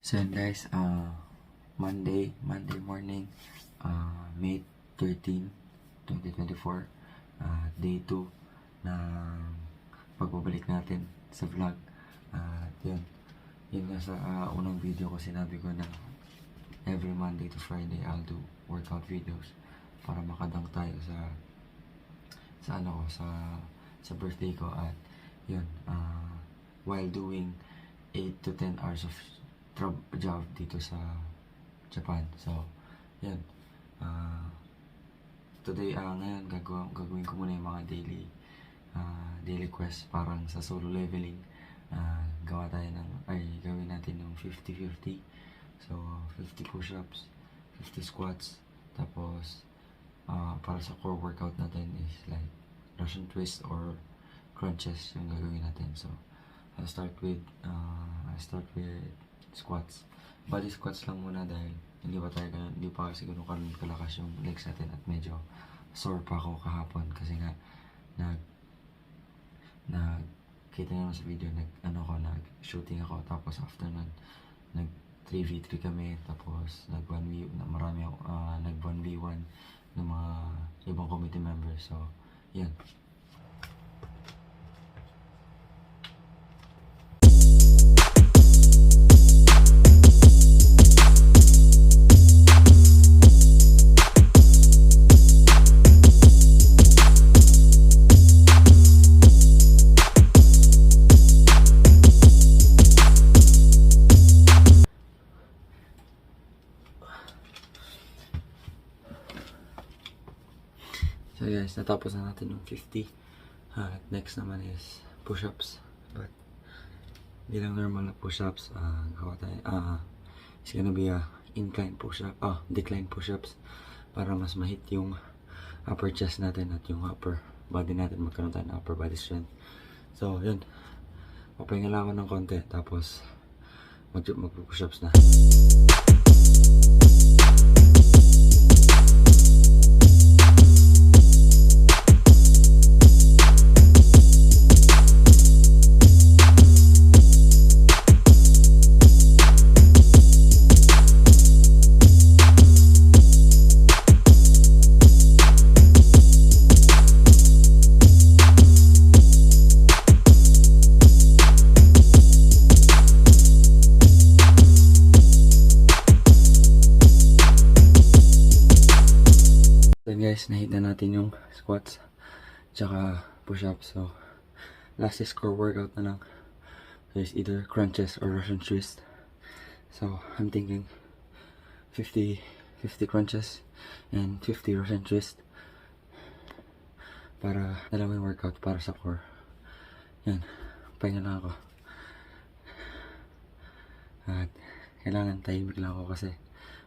So yun guys, Monday morning, May 13, 2024, day 2 ng pagbabalik natin sa vlog. Yun nga sa unang video ko, sinabi ko na every Monday to Friday I'll do workout videos para makadang tayo sa birthday ko. At yun, while doing 8 to 10 hours of job dito sa Japan. So, yan. Today, ngayon, gagawin ko muna yung mga daily quest, parang sa solo leveling. Gawin natin yung 50-50. So, 50 push-ups, 50 squats, tapos, para sa core workout natin is like Russian twist or crunches yung gagawin natin. So, I'll start with squats. Body squats lang muna dahil hindi pa kasi ganun kalakas yung legs natin at medyo sore pa ako kahapon kasi nga kita nyo sa video nag-shooting ako, tapos after nun nag 3v3 kami, tapos nag 1v1 ng mga ibang committee members. So yan. So guys, natapos na natin yung 50. Next naman is push-ups. But hindi lang normal na push-ups. Gawa tayo. It's gonna be a decline push-ups para mas mahit yung upper chest natin at yung upper body natin, magkaroon tayo ng upper body strength. So yun, papahinga lang ako ng konti, tapos mag-push-ups na. Guys, nahit na natin yung squats tsaka push-ups. So last is core workout na lang. So it's either crunches or Russian twist. So I'm thinking 50 crunches and 50 Russian twist para dalawang workout para sa core. Yan, pahinga lang ako. At kailangan tahimik lang ako kasi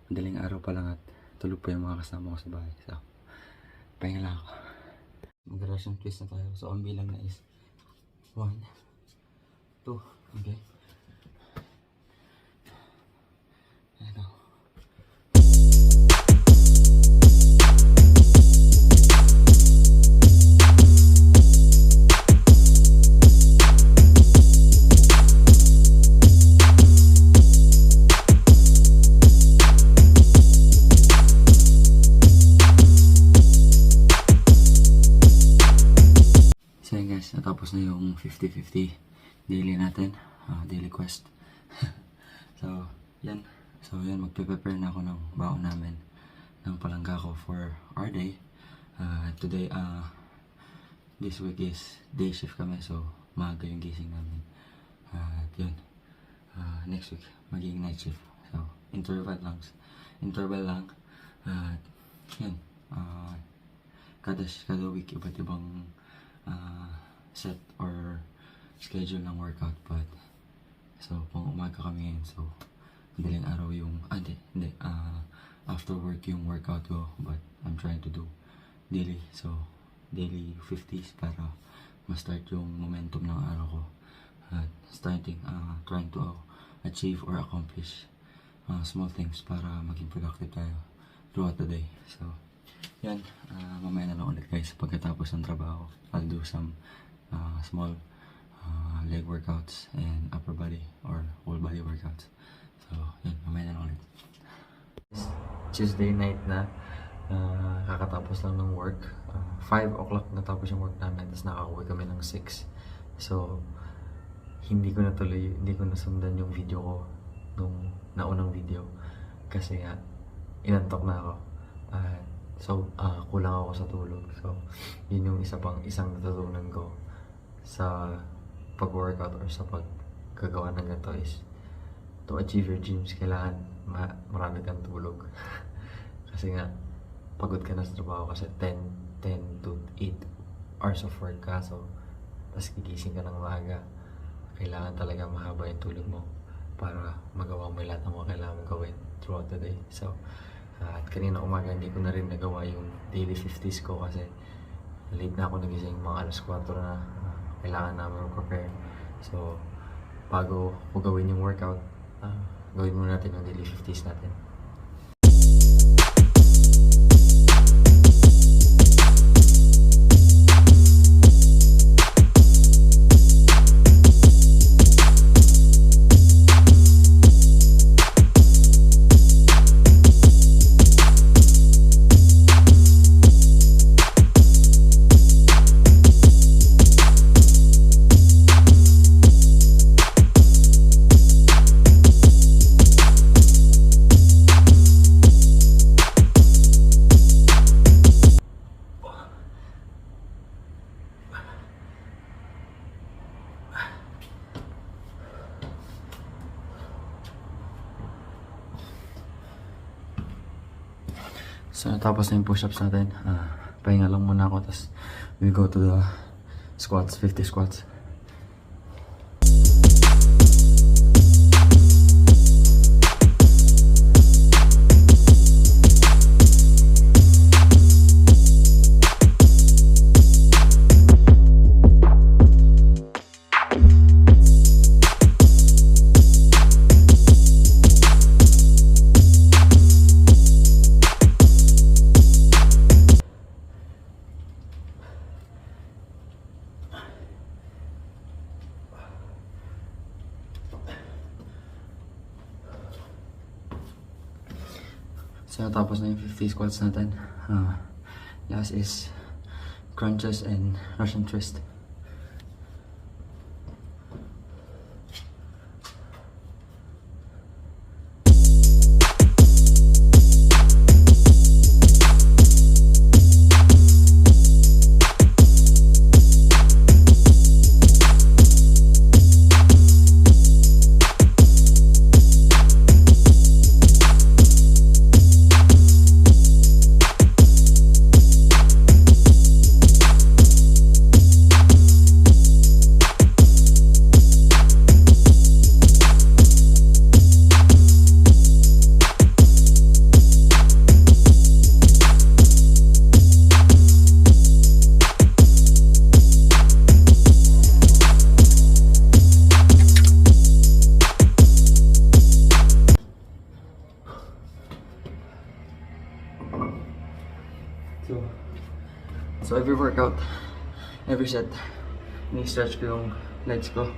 madaling araw pa lang at tulog pa yung mga kasama ko sa bahay. So pahinga lang ako. Mag-Russian twist na tayo. So ang bilang na is 1, 2, okay. Let's go. So yun guys, natapos na yung 50-50 daily natin, daily quest. So yan, magpe-prepare na ako ng baon namin, ng palangga ko for our day. Today, this week is day shift kami, so maaga yung gising namin. Yun, next week magiging night shift. So interval lang. Yun, kada week iba't ibang set or schedule ng workout. But so pang umaga kami ngayon, so madaling araw yung after work yung workout ko, but I'm trying to do daily. So daily 50s para ma-start yung momentum ng araw ko at trying to achieve or accomplish small things para maging productive tayo throughout the day. So yan, mamaya na lang ulit guys pagkatapos ng trabaho. I'll do some small leg workouts and upper body or whole body workouts. So Tuesday night na. Kakatapos lang ng work. 5 o'clock natapos yung work namin, tapos nakaka-uwi kami ng 6. So, hindi ko nasundan yung video ko nung naunang video kasi nga inantok na ako. Kulang ako sa tulog. So, yun yung isang natutunan ko sa pag-workout or sa paggagawa ng ganito is to achieve your dreams, kailangan marami kang tulog. Kasi nga, pagod ka na sa trabaho kasi 10 to 8 hours of work ka. So, tapos gigising ka ng maaga. Kailangan talaga mahaba yung tulog mo para magawa mo lahat ng mga kailangan mong gawin throughout the day. So, at kanina umaga hindi ko na rin nagawa yung daily 50s ko kasi late na ako nagising, mga alas 4 na. Kailangan namin mag-prepare. So, bago ko gawin yung workout, gawin muna natin yung daily 50s natin. So, natapos na yung push-ups natin. Pahinga lang muna ako, tapos we go to the squats, 50 squats. So, tapos na yung 50 squats natin. Last is crunches and Russian twist. So every workout, every set, ni-stretch ko yung legs ko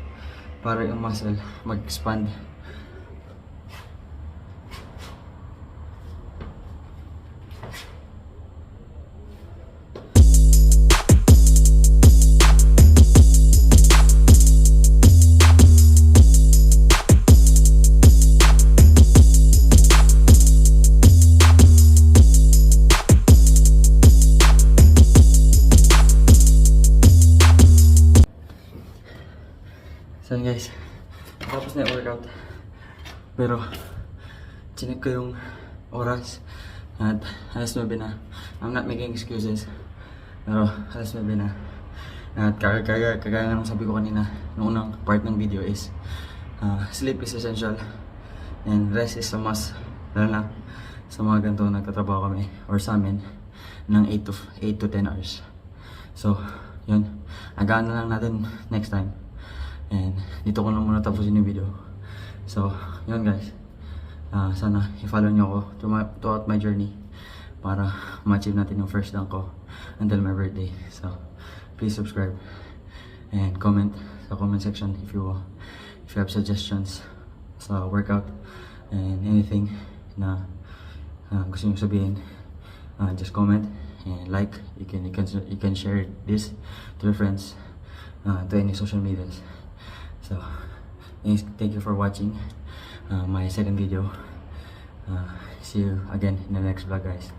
para yung muscle mag-expand. So guys, tapos na yung workout. Pero, chinek ko yung oras at alas 9 na. I'm not making excuses. Pero, alas 9 na. At kagaya nga nung sabi ko kanina, nung unang part ng video is, sleep is essential and rest is a must. Lalo na sa mga ganito nagtatrabaho kami or sa amin ng 8 to 10 hours. So, yun. Agaan na lang natin next time. And dito ko na muna tapusin yung video. So, yun guys. Sana i-follow nyo ako throughout my journey para ma-achieve natin yung first dunk ko until my birthday. So, please subscribe and comment sa comment section if you have suggestions sa workout and anything na gusto nyo sabihin, just comment and like. You can share this to your friends, to any social medias. So thank you for watching my second video. See you again in the next vlog, guys.